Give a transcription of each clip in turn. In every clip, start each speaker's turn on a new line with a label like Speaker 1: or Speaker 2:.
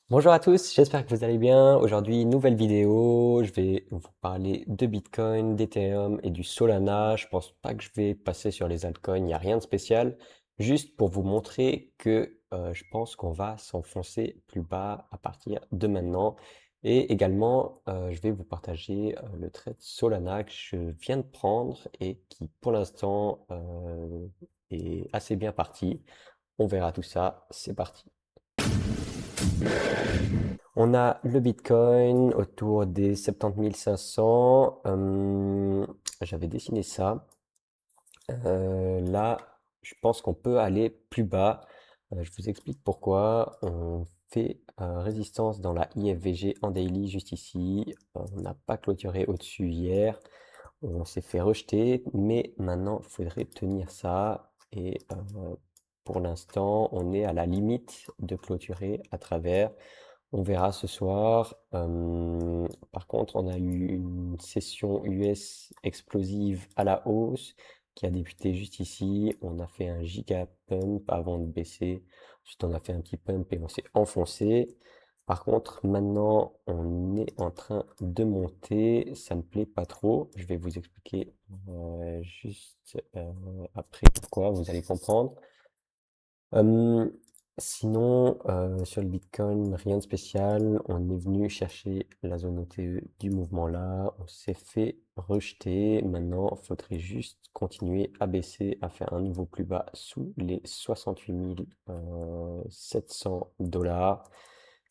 Speaker 1: Bonjour à tous, j'espère que vous allez bien. Aujourd'hui, nouvelle vidéo. Je vais vous parler de Bitcoin, d'Ethereum et du Solana. Je pense pas que je vais passer sur les altcoins, il n'y a rien de spécial. Juste pour vous montrer que je pense qu'on va s'enfoncer plus bas à partir de maintenant. Et également, je vais vous partager le trade Solana que je viens de prendre et qui pour l'instant est assez bien parti. On verra tout ça, c'est parti. On a le Bitcoin autour des 70 500. J'avais dessiné ça. Là, je pense qu'on peut aller plus bas. Je vous explique pourquoi. On fait résistance dans la IFVG en daily juste ici. On n'a pas clôturé au-dessus hier. On s'est fait rejeter, mais maintenant, il faudrait tenir ça. Et pour l'instant, on est à la limite de clôturer à travers. On verra ce soir. Par contre, on a eu une session US explosive à la hausse qui a débuté juste ici. On a fait un giga pump avant de baisser. Ensuite, on a fait un petit pump et on s'est enfoncé. Par contre, maintenant, on est en train de monter. Ça me plaît pas trop. Je vais vous expliquer juste après pourquoi. Vous allez comprendre. Hum, Sinon, sur le Bitcoin, rien de spécial. On est venu chercher la zone OTE du mouvement là. On s'est fait rejeter. Maintenant, il faudrait juste continuer à baisser, à faire un nouveau plus bas sous les 68 700 dollars.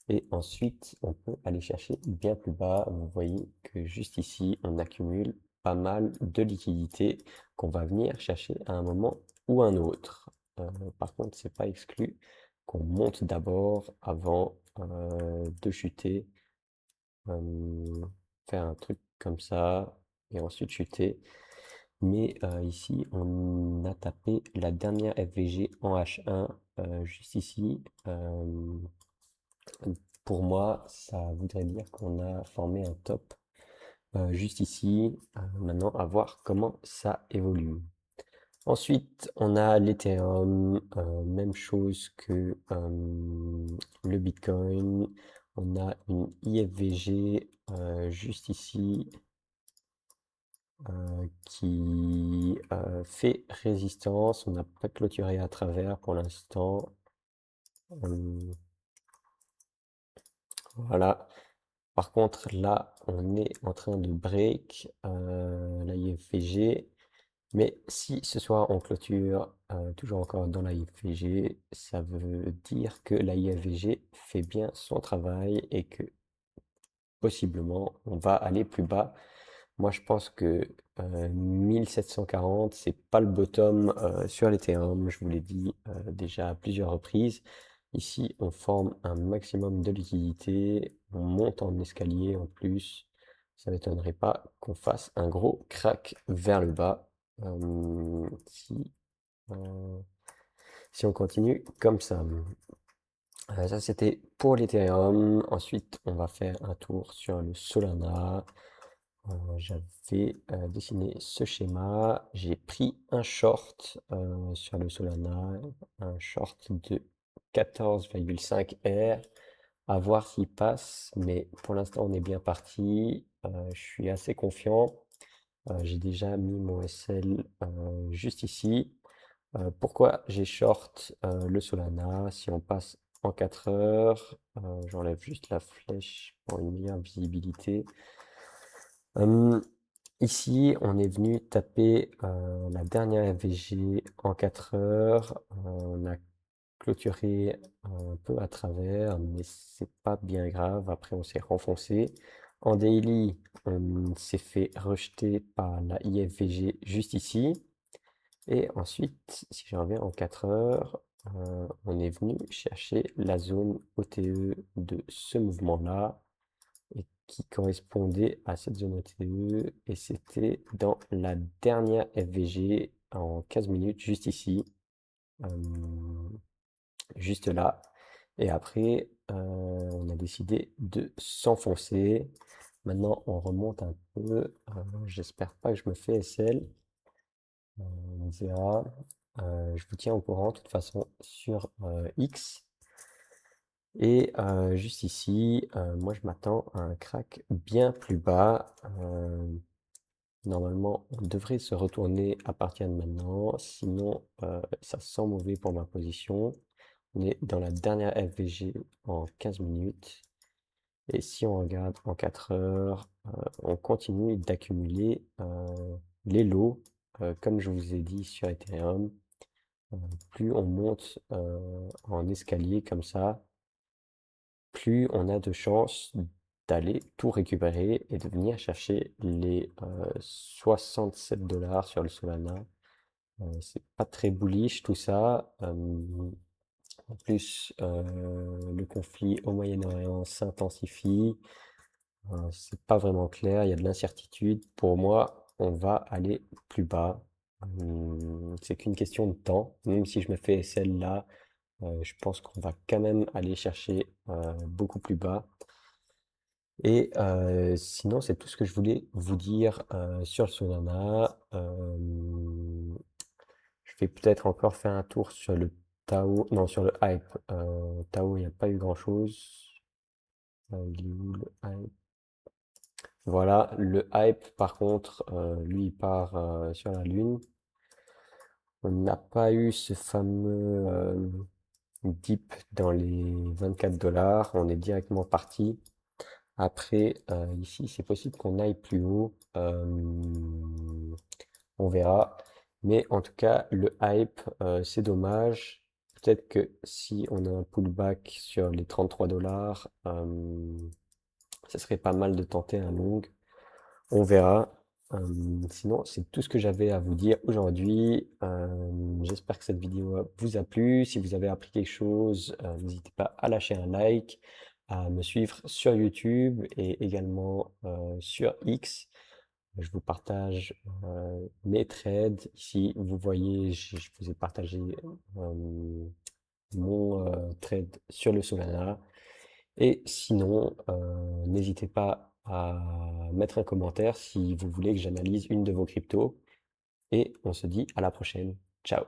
Speaker 1: Et ensuite, on peut aller chercher bien plus bas. Vous voyez que juste ici, on accumule pas mal de liquidités qu'on va venir chercher à un moment ou un autre. Par contre, c'est pas exclu qu'on monte d'abord avant de chuter, euh, faire un truc comme ça et ensuite chuter. Mais ici, on a tapé la dernière FVG en H1 juste ici. Pour moi, ça voudrait dire qu'on a formé un top juste ici. Maintenant, à voir comment ça évolue. Ensuite, on a l'Ethereum, même chose que le Bitcoin. On a une IFVG juste ici qui fait résistance. On n'a pas clôturé à travers pour l'instant. Euh, voilà. Par contre, là, on est en train de break la IFVG. Mais si ce soir on clôture toujours encore dans la IFVG, ça veut dire que la IFVG fait bien son travail et que possiblement on va aller plus bas. Moi je pense que 1740 c'est pas le bottom sur l'Ethereum, je vous l'ai dit déjà à plusieurs reprises. Ici on forme un maximum de liquidité, on monte en escalier en plus. Ça m'étonnerait pas qu'on fasse un gros crack vers le bas. Si, euh, si on continue comme ça. Ça, c'était pour l'Ethereum. Ensuite, on va faire un tour sur le Solana. J'avais dessiné ce schéma. J'ai pris un short sur le Solana, un short de 14,5 R. À voir s'il passe, mais pour l'instant, on est bien parti. Je suis assez confiant. J'ai déjà mis mon SL juste ici. Pourquoi j'ai short le Solana? Si on passe en 4 heures, j'enlève juste la flèche pour une meilleure visibilité. Hum, Ici, on est venu taper la dernière FVG en 4 heures. On a clôturé un peu à travers, mais c'est pas bien grave. Après, on s'est renfoncé. En daily, on s'est fait rejeter par la IFVG juste ici. Et ensuite, si je reviens en 4 heures, on est venu chercher la zone OTE de ce mouvement-là et qui correspondait à cette zone OTE et c'était dans la dernière FVG en 15 minutes, juste ici, euh, juste là. Et après, on a décidé de s'enfoncer. Maintenant, on remonte un peu. J'espère pas que je me fais SL. On verra. Je vous tiens au courant de toute façon sur X. Et juste ici, moi je m'attends à un crack bien plus bas. Normalement, on devrait se retourner à partir de maintenant, sinon ça sent mauvais pour ma position. On est dans la dernière FVG en 15 minutes. Et si on regarde en 4 heures, on continue d'accumuler les lots, comme je vous ai dit sur Ethereum. Plus on monte en escalier comme ça, plus on a de chances d'aller tout récupérer et de venir chercher les 67 dollars sur le Solana. C'est pas très bullish tout ça. En plus, le conflit au Moyen-Orient s'intensifie. C'est pas vraiment clair, il y a de l'incertitude. Pour moi, on va aller plus bas. C'est qu'une question de temps. Même si je me fais celle-là, je pense qu'on va quand même aller chercher beaucoup plus bas. Et sinon, c'est tout ce que je voulais vous dire sur le Solana. Je vais peut-être encore faire un tour sur le Tao, non, sur le Hype. Tao, il n'y a pas eu grand-chose. Il est où le Hype? Voilà, le Hype, par contre, lui, il part sur la Lune. On n'a pas eu ce fameux dip dans les 24 dollars. On est directement parti. Après, ici, c'est possible qu'on aille plus haut. On verra. Mais en tout cas, le hype, c'est dommage. Peut-être que si on a un pullback sur les 33 dollars, ça serait pas mal de tenter un long. On verra. Sinon, c'est tout ce que j'avais à vous dire aujourd'hui. J'espère que cette vidéo vous a plu. Si vous avez appris quelque chose, n'hésitez pas à lâcher un like, à me suivre sur YouTube et également sur X. Je vous partage mes trades. Ici, vous voyez, je vous ai partagé mon trade sur le Solana. Et sinon, n'hésitez pas à mettre un commentaire si vous voulez que j'analyse une de vos cryptos. Et on se dit à la prochaine. Ciao!